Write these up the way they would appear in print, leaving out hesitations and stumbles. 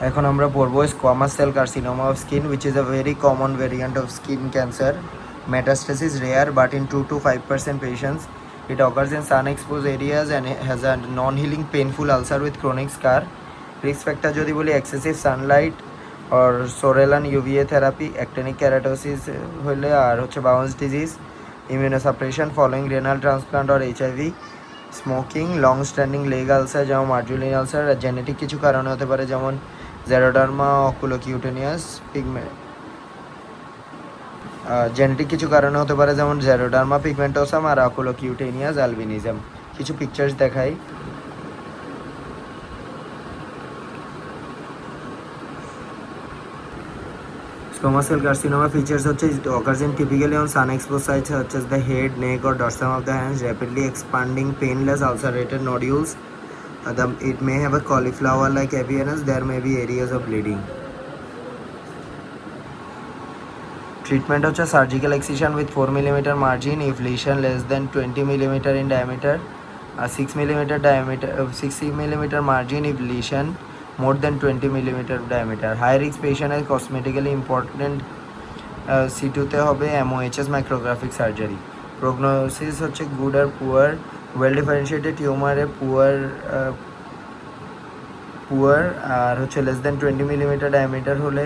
এখন আমরা পড়বো squamous cell carcinoma of skin, which is a very common variant of skin cancer. Metastasis rare, but in 2 to 5% patients, it occurs in sun-exposed areas and has a non-healing painful ulcer with chronic scar. Risk factor যদি বলি excessive sunlight or Sorellan UVA therapy, actinic keratosis হলে, আর হচ্ছে Bowen's disease, immunosuppression following renal transplant or HIV, smoking, long standing leg ulcer যেমন মার্জুলিন ulcer, আর genetic কিছু কারণে হতে পারে যেমন জেরোডার্মা অকুলোকিউটেনিয়াস পিগমেন্ট, জেনেটিক কিছু কারণে হতে পারে যেমন জেরোডার্মা পিগমেন্টোসাম আর অকুলোকিউটেনিয়াস অ্যালবিনিজম। কিছু পিকচার্স দেখাই। Squamous cell carcinoma features হচ্ছে it occurs in typically on sun exposed sites such as the head, neck or dorsum of the hands, rapidly expanding painless ulcerated nodules. It may have a cauliflower-like appearance. There may be areas of bleeding. Treatment হচ্ছে surgical excision with 4 mm margin if lesion less than 20 mm in diameter, 6 mm diameter, 6 mm margin if lesion more than 20 mm diameter. High risk patient is cosmetically important C2 তে হবে MOHS micrographic surgery. Prognosis হচ্ছে good or poor. Well differentiated tumor A poor আর হচ্ছে less than 20 mm diameter হলে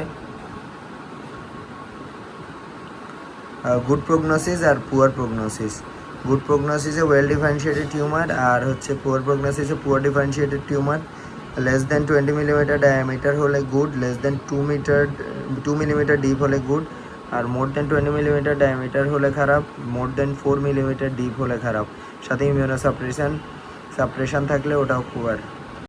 good prognosis আর poor prognosis. Good প্রগনোসিসে well differentiated tumour, আর হচ্ছে poor প্রগনোসিসে poor differentiated tumour. Less than 20 mm diameter হলে good, less than 2 mm deep হলে good, আর মোর দেন 20 mm ডায়ামিটার হলে খারাপ, মোর দেন 4 mm ডিপ হলে খারাপ। সাথে ইমিউনোসাপ্রেশন থাকলে ওটাও পুয়ার।